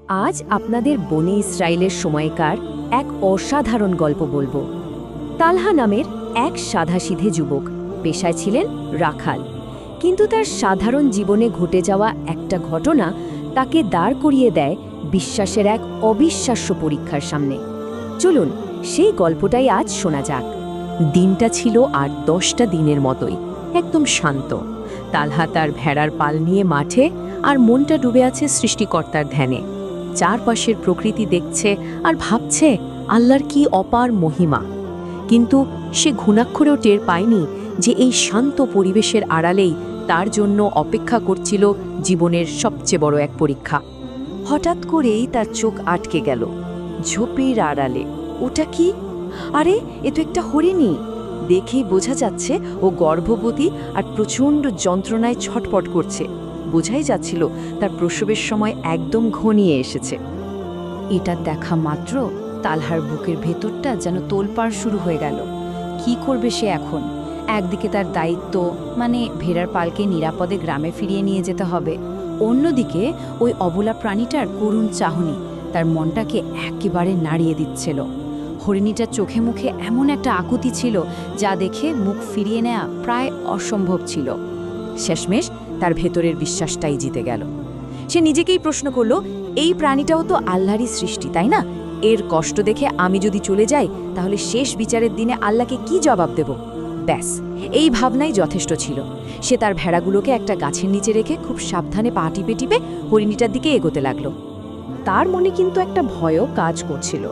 আজ আপনাদের বনে ইসরায়েলের সময়কার এক অসাধারণ গল্প বলবো। তালহা নামের এক সাধাসিধে যুবক পেশায় ছিলেন রাখাল, কিন্তু তার সাধারণ জীবনে ঘটে যাওয়া একটা ঘটনা তাকে দাঁড় করিয়ে দেয় বিশ্বাসের এক অবিশ্বাস্য পরীক্ষার সামনে। চলুন সেই গল্পটাই আজ শোনা যাক। দিনটা ছিল আর 10টা দিনের মতোই, একদম শান্ত। তালহা তার ভেড়ার পাল নিয়ে মাঠে, আর মনটা ডুবে আছে সৃষ্টিকর্তার ধ্যানে। চারপাশের প্রকৃতি দেখছে আর ভাবছে আল্লাহর কি অপার মহিমা। কিন্তু সে ঘুণাক্ষরেও টের পায়নি যে এই শান্ত পরিবেশের আড়ালেই তার জন্য অপেক্ষা করছিল জীবনের সবচেয়ে বড় এক পরীক্ষা। হঠাৎ করেই তার চোখ আটকে গেল ঝোপের আড়ালে। ওটা কি? আরে, এ তো একটা হরিণী। দেখেই বোঝা যাচ্ছে ও গর্ভবতী আর প্রচণ্ড যন্ত্রণায় ছটপট করছে। বোঝাই যাচ্ছিল তার প্রসবের সময় একদম ঘনিয়ে এসেছে। এটা দেখা মাত্র তালহার বুকের ভেতরটা যেন তোলপাড় শুরু হয়ে গেল। কি করবে সে এখন? একদিকে তার দায়িত্ব, মানে ভেড়ার পালকে নিরাপদে গ্রামে ফিরিয়ে নিয়ে যেতে হবে। অন্যদিকে ওই অবলা প্রাণীটার করুণ চাহনি তার মনটাকে একেবারে নাড়িয়ে দিচ্ছিল। হরিণীটার চোখে মুখে এমন একটা আকুতি ছিল যা দেখে মুখ ফিরিয়ে নেওয়া প্রায় অসম্ভব ছিল। শেষমেশ তার ভেতরের বিশ্বাসটাই জিতে গেল। সে নিজেকেই প্রশ্ন করল, এই প্রাণীটাও তো আল্লাহরই সৃষ্টি, তাই না? এর কষ্ট দেখে আমি যদি চলে যাই, তাহলে শেষ বিচারের দিনে আল্লাহকে কি জবাব দেব? ব্যাস, এই ভাবনাই যথেষ্ট ছিল। সে তার ভেড়াগুলোকে একটা গাছের নিচে রেখে খুব সাবধানে পা টিপে টিপে হরিণীটার দিকে এগোতে লাগলো। তার মনে কিন্তু একটা ভয়ও কাজ করছিল।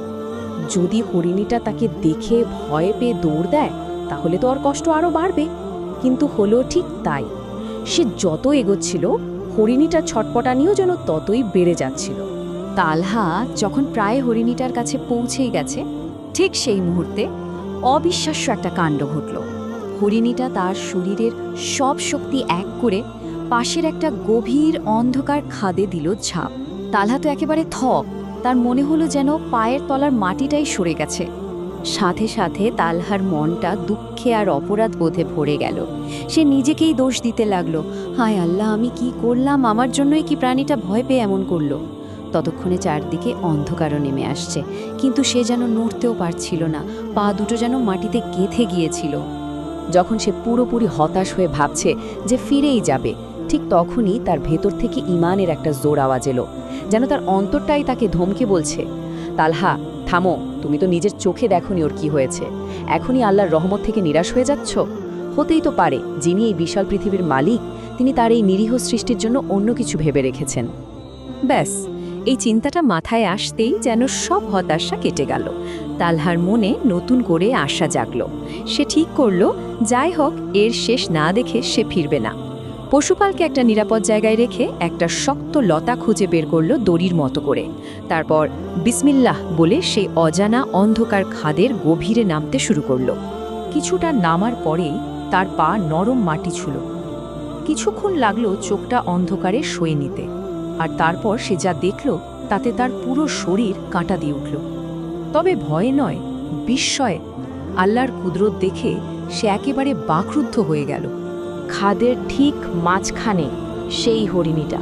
যদি হরিণীটা তাকে দেখে ভয় পেয়ে দৌড় দেয়, তাহলে তো ওর কষ্ট আরও বাড়বে। কিন্তু হলো ঠিক তাই। সে যত এগোচ্ছিল, হরিণীটার ছটপটানিও যেন ততই বেড়ে যাচ্ছিল। তালহা যখন প্রায় হরিণীটার কাছে পৌঁছেই গেছে, ঠিক সেই মুহূর্তে অবিশ্বাস্য একটা কাণ্ড ঘটল। হরিণীটা তার শরীরের সব শক্তি এক করে পাশের একটা গভীর অন্ধকার খাদে দিল ঝাঁপ। তালহা তো একেবারে তার মনে হলো যেন পায়ের তলার মাটিটাই সরে গেছে। সাথে সাথে তালহার মনটা দুঃখে আর অপরাধ বোধে ভরে গেল। সে নিজেকেই দোষ দিতে লাগলো, হায় আল্লাহ, আমি কি করলাম? আমার জন্যই কি প্রাণীটা ভয় পেয়ে এমন করলো? ততক্ষণে চারদিকে অন্ধকারও নেমে আসছে, কিন্তু সে যেন নড়তেও পারছিল না। পা দুটো যেন মাটিতে গেঁথে গিয়েছিল। যখন সে পুরোপুরি হতাশ হয়ে ভাবছে যে ফিরেই যাবে, ঠিক তখনই তার ভেতর থেকে ঈমানের একটা জোর আওয়াজ এলো, যেন তার অন্তরটাই তাকে ধমকে বলছে, তালহা, থামো। তুমি তো নিজের চোখে দেখোনি ওর কি হয়েছে। এখনই আল্লাহর রহমত থেকে নিরাশ হয়ে যাচ্ছ? হতেই তো পারে যিনি এই বিশাল পৃথিবীর মালিক, তিনি তার এই নিরীহ সৃষ্টির জন্য অন্য কিছু ভেবে রেখেছেন। ব্যাস, এই চিন্তাটা মাথায় আসতেই যেন সব হতাশা কেটে গেল। তালহার মনে নতুন করে আশা জাগল। সে ঠিক করল, যাই হোক, এর শেষ না দেখে সে ফিরবে না। পশুপালকে একটা নিরাপদ জায়গায় রেখে একটা শক্ত লতা খুঁজে বের করল দড়ির মতো করে। তারপর বিসমিল্লাহ বলে সেই অজানা অন্ধকার খাদের গভীরে নামতে শুরু করল। কিছুটা নামার পরেই তার পা নরম মাটি ছুঁল। কিছুক্ষণ লাগলো চোখটা অন্ধকারে সয়ে নিতে, আর তারপর সে যা দেখল তাতে তার পুরো শরীর কাঁটা দিয়ে উঠল। তবে ভয়ে নয়, বিস্ময়ে। আল্লাহর কুদরত দেখে সে একেবারে বাকরুদ্ধ হয়ে গেল। খাদের ঠিক মাঝখানে সেই হরিণীটা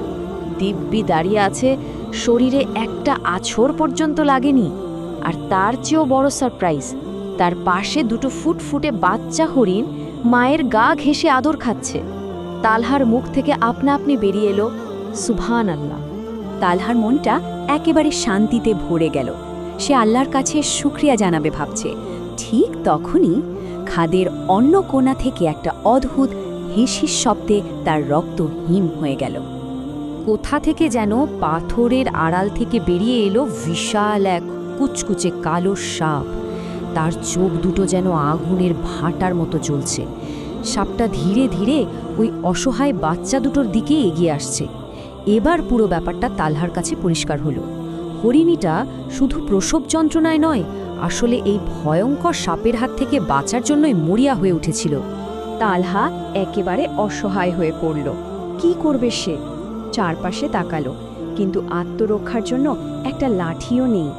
দিব্যি দাঁড়িয়ে আছে, শরীরে একটা আঁচড় পর্যন্ত লাগেনি। আর তার চেয়েও বড় সারপ্রাইজ, তার পাশে দুটো ফুটফুটে বাচ্চা হরিণ মায়ের গা ঘেঁষে আদর খাচ্ছে। তালহার মুখ থেকে আপনা আপনি বেরিয়ে এলো, সুবহান আল্লাহ। তালহার মনটা একেবারে শান্তিতে ভরে গেল। সে আল্লাহর কাছে শুকরিয়া জানাবে ভাবছে। ঠিক তখনই খাদের অন্য কোণা থেকে একটা অদ্ভুত হিসিস শব্দে তার রক্ত হিম হয়ে গেল। কোথা থেকে যেন পাথরের আড়াল থেকে বেরিয়ে এলো বিশাল এক কুচকুচে কালো সাপ। তার চোখ দুটো যেন আগুনের ভাটার মতো জ্বলছে। সাপটা ধীরে ধীরে ওই অসহায় বাচ্চা দুটোর দিকে এগিয়ে আসছে। এবার পুরো ব্যাপারটা তালহার কাছে পরিষ্কার হলো। হরিণীটা শুধু প্রসব যন্ত্রণায় নয়, আসলে এই ভয়ঙ্কর সাপের হাত থেকে বাঁচার জন্যই মরিয়া হয়ে উঠেছিল। তালহা একেবারে অসহায় হয়ে পড়ল। কি করবে সে? চারপাশে তাকালো, কিন্তু আত্মরক্ষার জন্য একটা লাঠিও নেই।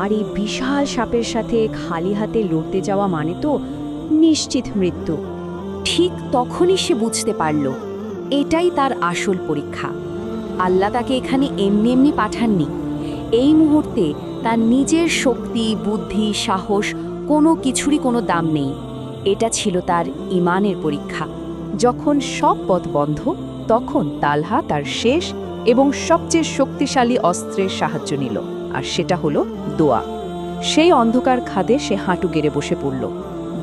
আর এই বিশাল সাপের সাথে খালি হাতে লড়তে যাওয়া মানে তো নিশ্চিত মৃত্যু। ঠিক তখনই সে বুঝতে পারল, এটাই তার আসল পরীক্ষা। আল্লাহ তাকে এখানে এমনি এমনি পাঠাননি। এই মুহূর্তে তার নিজের শক্তি, বুদ্ধি, সাহস কোনো কিছুরই কোনো দাম নেই। এটা ছিল তার ঈমানের পরীক্ষা। যখন সব পথ বন্ধ, তখন তালহা তার শেষ এবং সবচেয়ে শক্তিশালী অস্ত্রের সাহায্য নিল, আর সেটা হলো দোয়া। সেই অন্ধকার খাদে সে হাঁটু গেড়ে বসে পড়ল,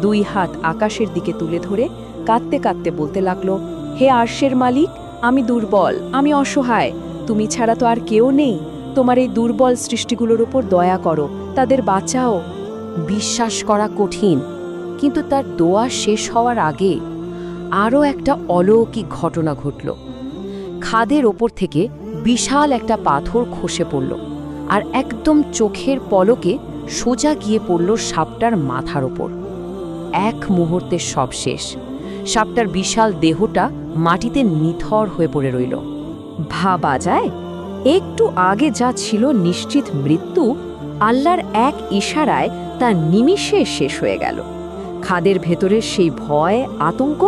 2 হাত আকাশের দিকে তুলে ধরে কাঁদতে কাঁদতে বলতে লাগলো, হে আরশের মালিক, আমি দুর্বল, আমি অসহায়, তুমি ছাড়া তো আর কেউ নেই। তোমার এই দুর্বল সৃষ্টিগুলোর উপর দয়া করো, তাদের বাঁচাও। বিশ্বাস করা কঠিন, কিন্তু তার দোয়া শেষ হওয়ার আগে আরও একটা অলৌকিক ঘটনা ঘটল। খাদের ওপর থেকে বিশাল একটা পাথর খসে পড়ল, আর একদম চোখের পলকে সোজা গিয়ে পড়ল সাপটার মাথার ওপর। এক মুহূর্তে সব শেষ। সাপটার বিশাল দেহটা মাটিতে নিথর হয়ে পড়ে রইল। ভাবা যায়, একটু আগে যা ছিল নিশ্চিত মৃত্যু, আল্লাহর এক ইশারায় তা নিমিষে শেষ হয়ে গেল। খাদের ভেতরের সেই ভয়, আতঙ্ক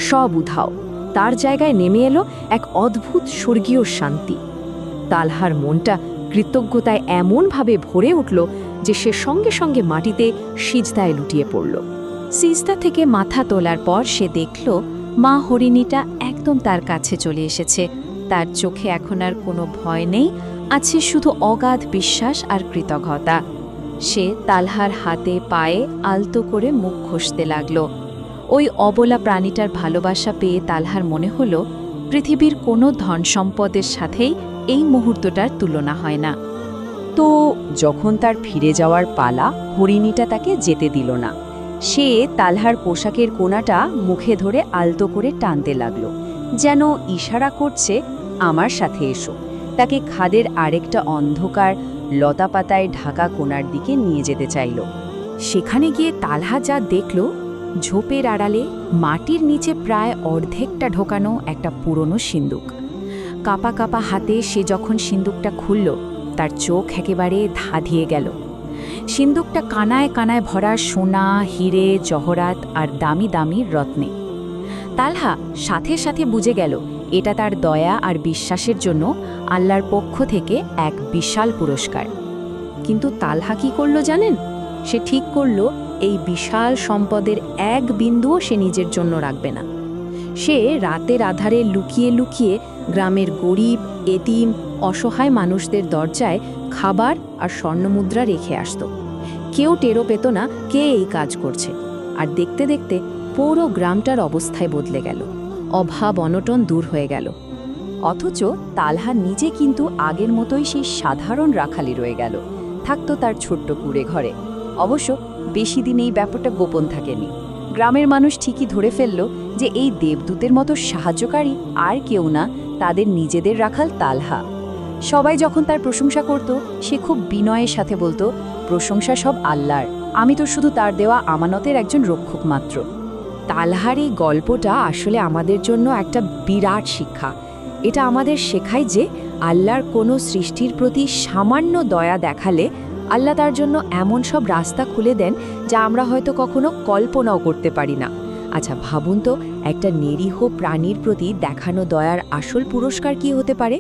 সব উধাও। তার জায়গায় নেমে এলো এক অদ্ভুত স্বর্গীয় শান্তি। তালহার মনটা কৃতজ্ঞতায় এমনভাবে ভরে উঠল যে সে সঙ্গে সঙ্গে মাটিতে সিজদায় লুটিয়ে পড়ল। সিজদা থেকে মাথা তোলার পর সে দেখল মা হরিণীটা একদম তার কাছে চলে এসেছে। তার চোখে এখন আর কোনো ভয় নেই, আছে শুধু অগাধ বিশ্বাস আর কৃতজ্ঞতা। সে তালহার হাতে পায়ে আলতো করে মুখ ঘষতে লাগল। ওই অবলা প্রাণীটার ভালোবাসা পেয়ে তালহার মনে হলো পৃথিবীর কোনো ধন সম্পদের সাথেই এই মুহূর্তটার তুলনা হয় না। তো যখন তার ফিরে যাওয়ার পালা, হরিণীটা তাকে যেতে দিল না। সে তালহার পোশাকের কোণাটা মুখে ধরে আলতো করে টানতে লাগল, যেন ইশারা করছে, আমার সাথে এসো। তাকে খাদের আরেকটা অন্ধকার লতাপাতায় ঢাকা কোণার দিকে নিয়ে যেতে চাইল। সেখানে গিয়ে তালহা যা দেখল, ঝোপের আড়ালে মাটির নিচে প্রায় অর্ধেকটা ঢোকানো একটা পুরনো সিন্দুক। কাপা কাপা হাতে সে যখন সিন্দুকটা খুলল, তার চোখ একেবারে ধাঁধিয়ে গেল। সিন্দুকটা কানায় কানায় ভরা সোনা, হিরে, জহরাত আর দামি দামি রত্নে। তালহা সাথে সাথে বুঝে গেল এটা তার দয়া আর বিশ্বাসের জন্য আল্লাহর পক্ষ থেকে এক বিশাল পুরস্কার। কিন্তু তালহা কি করল জানেন? সে ঠিক করল এই বিশাল সম্পদের এক বিন্দুও সে নিজের জন্য রাখবে না। সে রাতের আধারে লুকিয়ে লুকিয়ে গ্রামের গরিব, এতিম, অসহায় মানুষদের দরজায় খাবার আর স্বর্ণমুদ্রা রেখে আসত। কেউ টেরও পেত না কে এই কাজ করছে। আর দেখতে দেখতে পুরো গ্রামটার অবস্থায় বদলে গেল। অভাব অনটন দূর হয়ে গেল। অথচ তালহা নিজে কিন্তু আগের মতোই সেই সাধারণ রাখালি রয়ে গেল, থাকতো তার ছোট্ট কুঁড়ে ঘরে। অবশ্য বেশি দিন এই ব্যাপারটা গোপন থাকেনি। গ্রামের মানুষ ঠিকই ধরে ফেলল যে এই দেবদূতের মতো সাহায্যকারী আর কেউ না, তাদের নিজেদের রাখাল তালহা। সবাই যখন তার প্রশংসা করত, সে খুব বিনয়ের সাথে বলতো, প্রশংসা সব আল্লাহর, আমি তো শুধু তার দেওয়া আমানতের একজন রক্ষক মাত্র। তালহার এই গল্পটা আসলে আমাদের জন্য একটা বিরাট শিক্ষা। এটা আমাদের শেখায় যে আল্লাহর কোনো সৃষ্টির প্রতি সামান্য দয়া দেখালে আল্লাহ তার জন্য এমন সব রাস্তা খুলে দেন যা আমরা হয়তো কখনো কল্পনাও করতে পারি না। আচ্ছা ভাবুন তো, একটা নিরীহ প্রাণীর প্রতি দেখানো দয়ার আসল পুরস্কার কি হতে পারে?